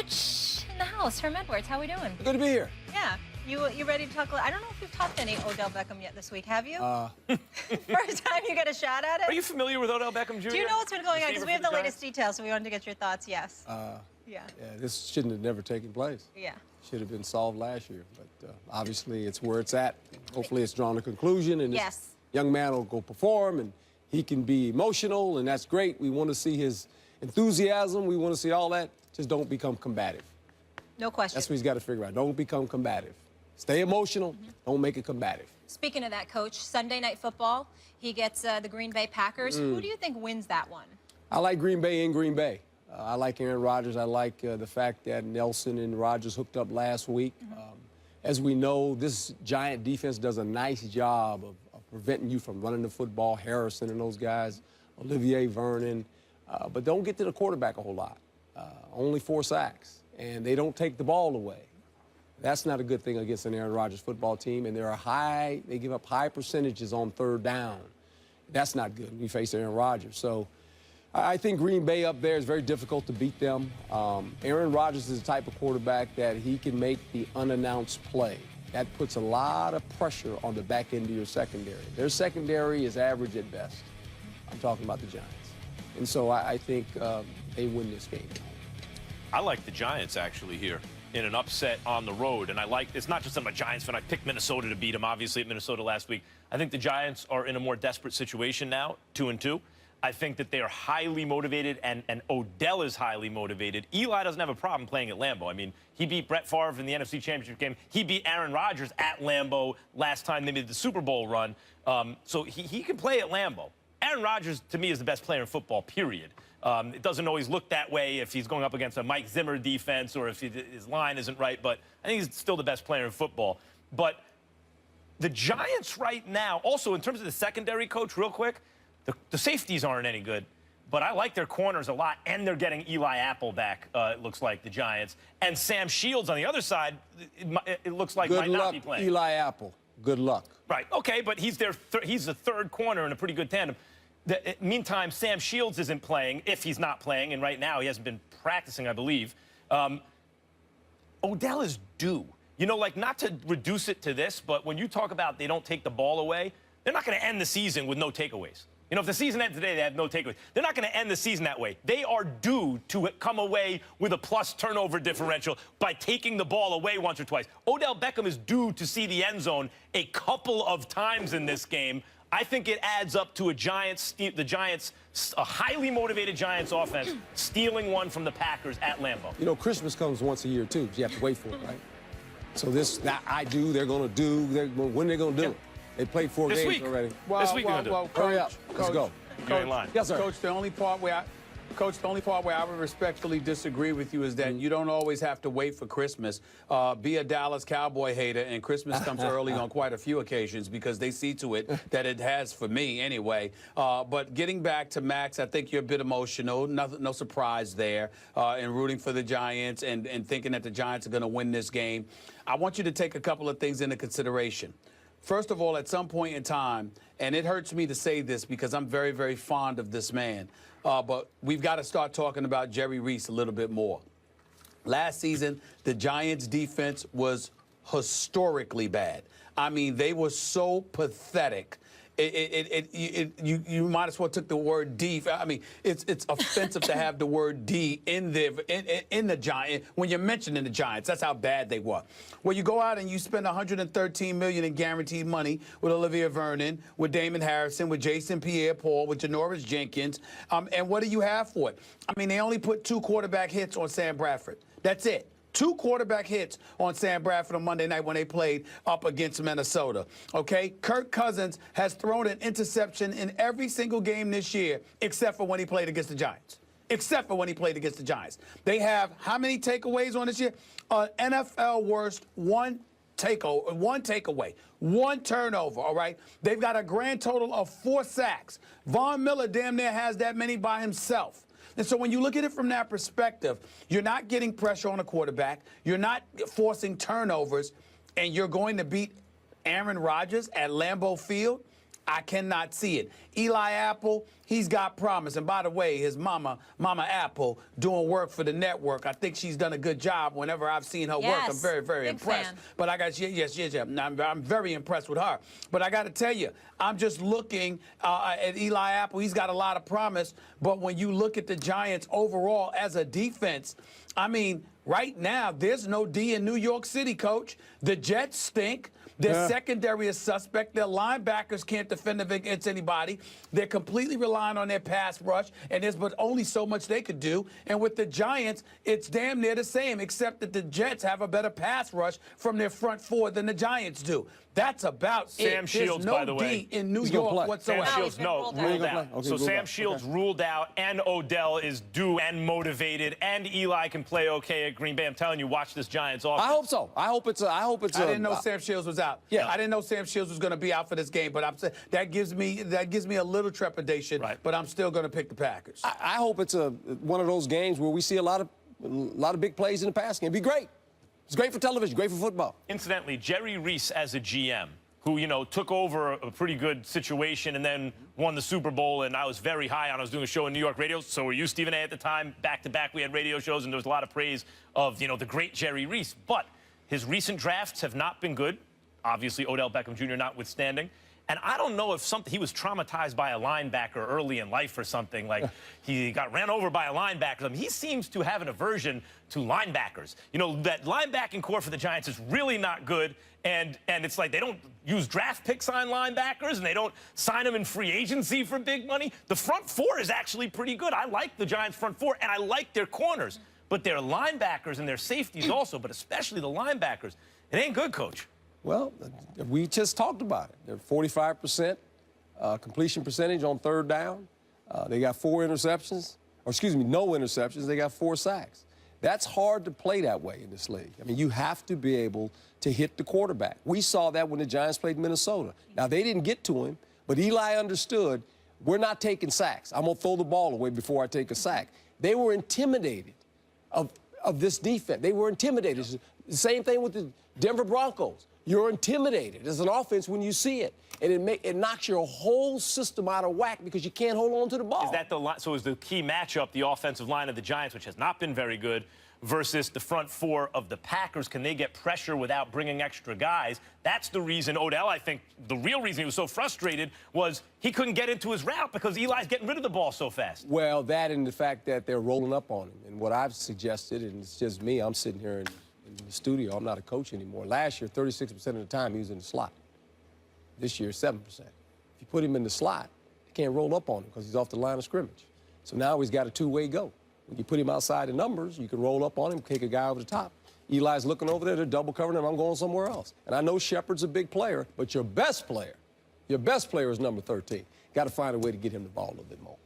Coach in the house, Herm Edwards. How we doing? Good to be here. Yeah. You ready to talk? I don't know if you've talked to any Odell Beckham yet this week, have you? First time you get a shot at it? Are you familiar with Odell Beckham Jr.? Do you know what's been going on? Because we have the latest details, so we wanted to get your thoughts. Yes. Yeah, this shouldn't have never taken place. Yeah. Should have been solved last year, but obviously it's where it's at. Hopefully it's drawn a conclusion, and this young man will go perform, and he can be emotional, and that's great. We want to see his enthusiasm. We want to see all that. Just don't become combative. No question. That's what he's got to figure out. Don't become combative. Stay emotional. Don't make it combative. Speaking of that, Coach, Sunday Night Football, he gets the Green Bay Packers. Who do you think wins that one? I like Green Bay in Green Bay. I like Aaron Rodgers. I like the fact that Nelson and Rodgers hooked up last week. As we know, this Giant defense does a nice job of preventing you from running the football. Harrison and those guys, Olivier Vernon. But don't get to the quarterback a whole lot. Only 4 sacks. And they don't take the ball away. That's not a good thing against an Aaron Rodgers football team. And they give up high percentages on 3rd down. That's not good when you face Aaron Rodgers. So I think Green Bay up there is very difficult to beat them. Aaron Rodgers is the type of quarterback that he can make the unannounced play. That puts a lot of pressure on the back end of your secondary. Their secondary is average at best. I'm talking about the Giants. And so I think they win this game. I like the Giants actually here in an upset on the road. And it's not just I'm a Giants fan. I picked Minnesota to beat them, obviously, at Minnesota last week. I think the Giants are in a more desperate situation now, 2-2. I think that they are highly motivated, and Odell is highly motivated. Eli doesn't have a problem playing at Lambeau. I mean, he beat Brett Favre in the NFC Championship game. He beat Aaron Rodgers at Lambeau last time they made the Super Bowl run. So he can play at Lambeau. Aaron Rodgers, to me, is the best player in football, period. It doesn't always look that way if he's going up against a Mike Zimmer defense or if his line isn't right, but I think he's still the best player in football. But the Giants right now, also in terms of the secondary, Coach, real quick, the safeties aren't any good, but I like their corners a lot, and they're getting Eli Apple back, it looks like, the Giants. And Sam Shields on the other side, it looks like might not be playing. Eli Apple. Good luck. Right, okay, but he's the 3rd corner in a pretty good tandem. Meantime, Sam Shields isn't playing, if he's not playing, and right now he hasn't been practicing, I believe. Odell is due. You know, like, not to reduce it to this, but when you talk about they don't take the ball away, they're not going to end the season with no takeaways. You know, if the season ends today, they have no takeaways. They're not going to end the season that way. They are due to come away with a plus turnover differential by taking the ball away once or twice. Odell Beckham is due to see the end zone a couple of times in this game. I think it adds up to a highly motivated Giants offense stealing one from the Packers at Lambeau. You know, Christmas comes once a year, too. So you have to wait for it, right? So they're going to do, when they're going to do it. They played 4 games already. This week they're going to do it. Hurry up. Let's go. You're in line. Yes, sir. Coach, the only part where I would respectfully disagree with you is that you don't always have to wait for Christmas. Be a Dallas Cowboy hater, and Christmas comes early on quite a few occasions because they see to it that it has for me anyway. But getting back to Max, I think you're a bit emotional. No surprise there in rooting for the Giants and thinking that the Giants are going to win this game. I want you to take a couple of things into consideration. First of all, at some point in time, and it hurts me to say this because I'm very, very fond of this man, but we've got to start talking about Jerry Reese a little bit more. Last season, the Giants' defense was historically bad. I mean, they were so pathetic. You might as well took the word D. I mean, it's offensive to have the word D in the Giant when you're mentioning the Giants. That's how bad they were. Well, you go out and you spend $113 million in guaranteed money with Olivier Vernon, with Damon Harrison, with Jason Pierre-Paul, with Janoris Jenkins, and what do you have for it? I mean, they only put 2 quarterback hits on Sam Bradford. That's it. 2 quarterback hits on Sam Bradford on Monday night when they played up against Minnesota. Okay? Kirk Cousins has thrown an interception in every single game this year except for when he played against the Giants. Except for when he played against the Giants. They have how many takeaways on this year? NFL worst, 1 takeaway, 1 turnover, all right? They've got a grand total of 4 sacks. Von Miller damn near has that many by himself. And so when you look at it from that perspective, you're not getting pressure on a quarterback, you're not forcing turnovers, and you're going to beat Aaron Rodgers at Lambeau Field. I cannot see it. Eli Apple, he's got promise. And by the way, his mama Apple, doing work for the network. I think she's done a good job whenever I've seen her work. I'm very, very impressed. Fan. But I got, yes. I'm very impressed with her. But I got to tell you, I'm just looking at Eli Apple. He's got a lot of promise. But when you look at the Giants overall as a defense, I mean, right now, there's no D in New York City, Coach. The Jets stink. Their secondary is suspect. Their linebackers can't defend against anybody. They're completely relying on their pass rush, and there's but only so much they could do. And with the Giants, it's damn near the same, except that the Jets have a better pass rush from their front four than the Giants do. That's about Sam it. Shields, There's no by the way. D in New York whatsoever. Sam Shields, ruled out. Okay, so Sam Shields ruled out, and Odell is due and motivated, and Eli can play okay at Green Bay. I'm telling you, watch this Giants offense. I hope so. I hope it's I didn't know Sam Shields was out. Yeah. I didn't know Sam Shields was going to be out for this game, but I'm saying that gives me a little trepidation. Right. But I'm still going to pick the Packers. I hope it's one of those games where we see a lot of big plays in the pass game. It'd be great. It's great for television, great for football. Incidentally, Jerry Reese as a GM, who, you know, took over a pretty good situation and then won the Super Bowl, and I was very high on. I was doing a show in New York radio, so were you, Stephen A, at the time. Back-to-back, we had radio shows, and there was a lot of praise of, you know, the great Jerry Reese. But his recent drafts have not been good, obviously Odell Beckham Jr. notwithstanding. And I don't know if he was traumatized by a linebacker early in life or something, like he got ran over by a linebacker. I mean, he seems to have an aversion to linebackers. You know, that linebacking core for the Giants is really not good, and it's like they don't use draft picks on linebackers, and they don't sign them in free agency for big money. The front four is actually pretty good. I like the Giants' front four, and I like their corners. But their linebackers and their safeties also, but especially the linebackers, it ain't good, Coach. Well, we just talked about it. They're 45% completion percentage on third down. They got 4 interceptions, or excuse me, no interceptions. They got 4 sacks. That's hard to play that way in this league. I mean, you have to be able to hit the quarterback. We saw that when the Giants played Minnesota. Now, they didn't get to him, but Eli understood, we're not taking sacks. I'm going to throw the ball away before I take a sack. They were intimidated of this defense. They were intimidated. The same thing with the Denver Broncos. You're intimidated as an offense when you see it, and it knocks your whole system out of whack because you can't hold on to the ball. Is that so is the key matchup the offensive line of the Giants, which has not been very good, versus the front four of the Packers? Can they get pressure without bringing extra guys? That's the reason Odell, I think, the real reason he was so frustrated was he couldn't get into his route because Eli's getting rid of the ball so fast. Well, that and the fact that they're rolling up on him. And what I've suggested, and it's just me, I'm sitting here in the studio. I'm not a coach anymore. Last year, 36% of the time, he was in the slot. This year, 7%. If you put him in the slot, you can't roll up on him because he's off the line of scrimmage. So now he's got a two-way go. When you put him outside the numbers, you can roll up on him, kick a guy over the top. Eli's looking over there, they're double covering him, I'm going somewhere else. And I know Shepard's a big player, but your best player is number 13. Got to find a way to get him the ball a little bit more.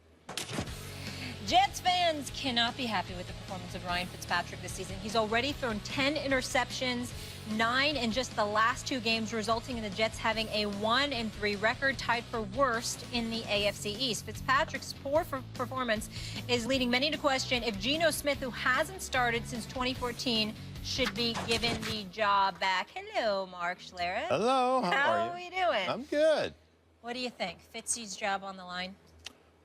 Jets fans cannot be happy with the performance of Ryan Fitzpatrick this season. He's already thrown 10 interceptions, 9 in just the last 2 games, resulting in the Jets having a 1-3 record, tied for worst in the AFC East. Fitzpatrick's poor performance is leading many to question if Geno Smith, who hasn't started since 2014, should be given the job back. Hello, Mark Schlereth. Hello, how are you? you doing? I'm good. What do you think? Fitzy's job on the line?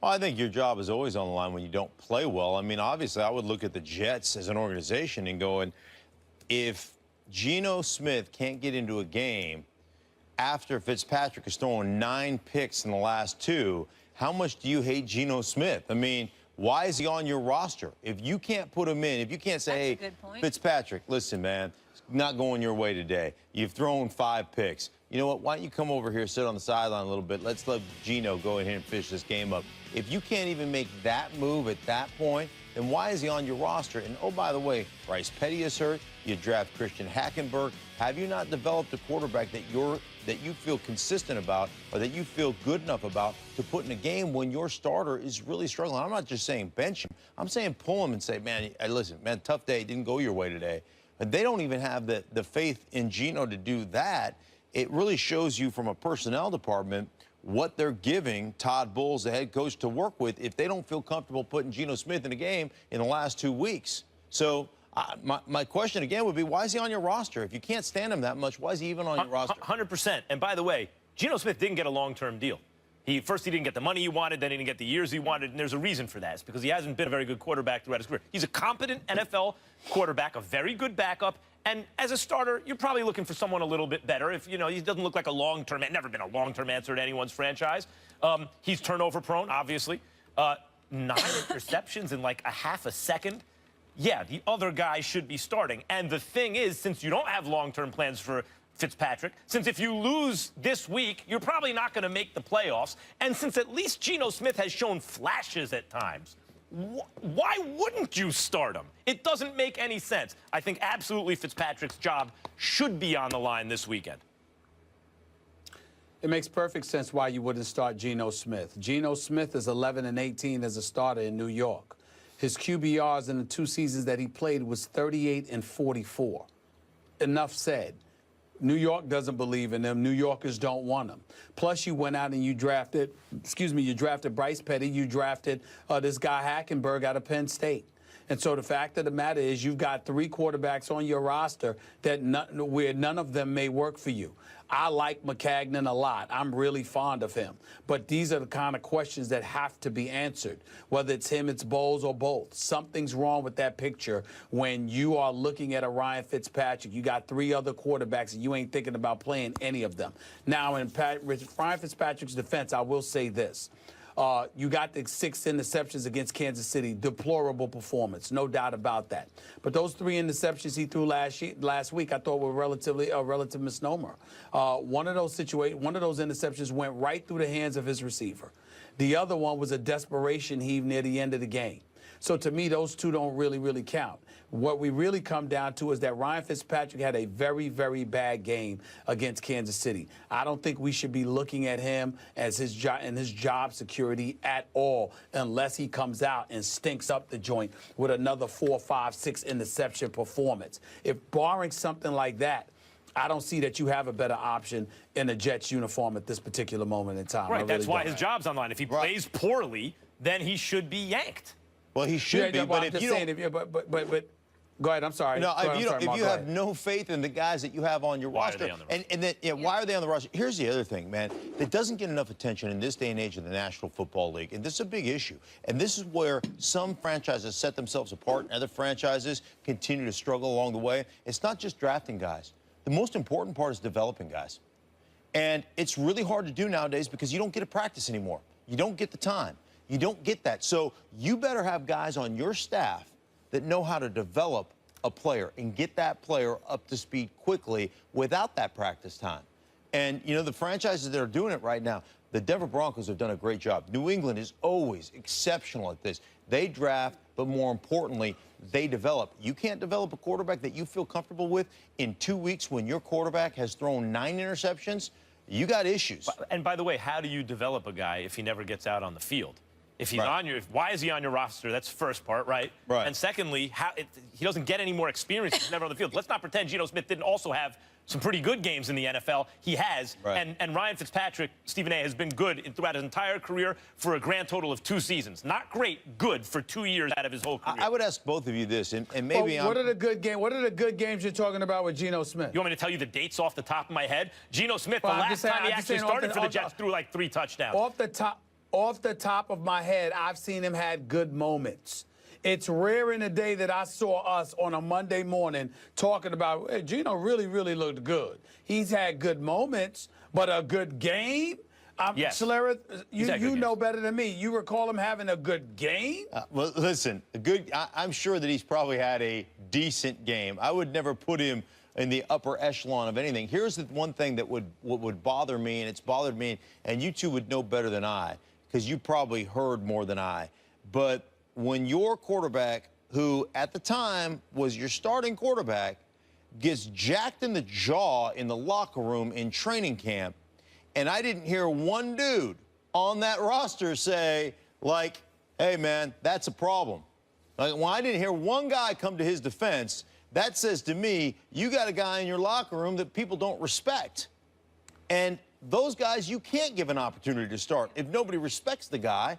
Well, I think your job is always on the line when you don't play well. I mean, obviously, I would look at the Jets as an organization and go, if Geno Smith can't get into a game after Fitzpatrick has thrown 9 picks in the last 2, how much do you hate Geno Smith? I mean, why is he on your roster? If you can't put him in, if you can't say, hey, Fitzpatrick, listen, man, it's not going your way today. You've thrown 5 picks. You know what? Why don't you come over here, sit on the sideline a little bit? Let's let Geno go ahead and finish this game up. If you can't even make that move at that point, then why is he on your roster? And, oh, by the way, Bryce Petty is hurt. You draft Christian Hackenberg. Have you not developed a quarterback that you feel consistent about or that you feel good enough about to put in a game when your starter is really struggling? I'm not just saying bench him. I'm saying pull him and say, man, listen, man, tough day. It didn't go your way today. But they don't even have the faith in Geno to do that. It really shows you from a personnel department what they're giving Todd Bowles, the head coach, to work with if they don't feel comfortable putting Geno Smith in a game in the last 2 weeks. So my question again would be, why is he on your roster? If you can't stand him that much, why is he even on your roster? 100%. And by the way, Geno Smith didn't get a long-term deal. First, he didn't get the money he wanted, then he didn't get the years he wanted, and there's a reason for that. It's because he hasn't been a very good quarterback throughout his career. He's a competent NFL quarterback, a very good backup, and as a starter, you're probably looking for someone a little bit better. If, he doesn't look like a long-term, never been a long-term answer to anyone's franchise. He's turnover-prone, obviously. 9 interceptions in like a half a second. Yeah, the other guy should be starting. And the thing is, since you don't have long-term plans for Fitzpatrick, since if you lose this week, you're probably not going to make the playoffs, and since at least Geno Smith has shown flashes at times, why wouldn't you start him? It doesn't make any sense. I think absolutely Fitzpatrick's job should be on the line this weekend. It makes perfect sense why you wouldn't start Geno Smith. Geno Smith is 11-18 as a starter in New York. His QBRs in the 2 seasons that he played was 38 and 44. Enough said. New York doesn't believe in him. New Yorkers don't want him. Plus, you went out and you drafted Bryce Petty. You drafted this guy Hackenberg out of Penn State. And so the fact of the matter is you've got 3 quarterbacks on your roster where none of them may work for you. I like McCagnon a lot. I'm really fond of him. But these are the kind of questions that have to be answered. Whether it's him, it's Bowles, or both. Something's wrong with that picture when you are looking at a Ryan Fitzpatrick. You got 3 other quarterbacks, and you ain't thinking about playing any of them. Now, in Ryan Fitzpatrick's defense, I will say this. You got the 6 interceptions against Kansas City. Deplorable performance, no doubt about that. But those 3 interceptions he threw last week, I thought were a relative misnomer. One of those interceptions went right through the hands of his receiver. The other one was a desperation heave near the end of the game. So to me, those 2 don't really count. What we really come down to is that Ryan Fitzpatrick had a very, very bad game against Kansas City. I don't think we should be looking at him as his job security at all unless he comes out and stinks up the joint with another 4, 5, 6 interception performance. If barring something like that, I don't see that you have a better option in a Jets uniform at this particular moment in time. Right, that's why his job's on the line. If he plays poorly, then he should be yanked. Well, he should be, but if you don't... Go ahead. I'm sorry. No, if you have no faith in the guys that you have on your roster, why are they on the roster? Here's the other thing, man, that doesn't get enough attention in this day and age of the National Football League, and this is a big issue. And this is where some franchises set themselves apart, and other franchises continue to struggle along the way. It's not just drafting guys. The most important part is developing guys, and it's really hard to do nowadays because you don't get to practice anymore. You don't get the time. You don't get that. So you better have guys on your staff that know how to develop a player and get that player up to speed quickly without that practice time. And, the franchises that are doing it right now, the Denver Broncos have done a great job. New England is always exceptional at this. They draft, but more importantly, they develop. You can't develop a quarterback that you feel comfortable with in 2 weeks when your quarterback has thrown 9 interceptions. You got issues. And by the way, how do you develop a guy if he never gets out on the field? If he's why is he on your roster? That's the first part, right? Right. And secondly, he doesn't get any more experience if he's never on the field. Let's not pretend Geno Smith didn't also have some pretty good games in the NFL. He has. Right. And Ryan Fitzpatrick, Stephen A., has been good throughout his entire career for a grand total of 2 seasons. Not great, good for 2 years out of his whole career. I would ask both of you this, and maybe what are the good games you're talking about with Geno Smith? You want me to tell you the dates off the top of my head? Geno Smith, the last time he actually started for the Jets, threw like 3 touchdowns. Off the top of my head, I've seen him had good moments. It's rare in the day that I saw us on a Monday morning talking about, hey, Geno really looked good. He's had good moments, but a good game? Yes. Schlereth, you know better than me. You recall him having a good game? Well, listen, I'm sure that he's probably had a decent game. I would never put him in the upper echelon of anything. Here's the one thing that would bother me, and it's bothered me, and you two would know better than I, because you probably heard more than I. But when your quarterback, who at the time was your starting quarterback, gets jacked in the jaw in the locker room in training camp, and I didn't hear one dude on that roster say, like, hey, man, that's a problem. Like, when I didn't hear one guy come to his defense, that says to me, you got a guy in your locker room that people don't respect. And those guys, you can't give an opportunity to start. If nobody respects the guy,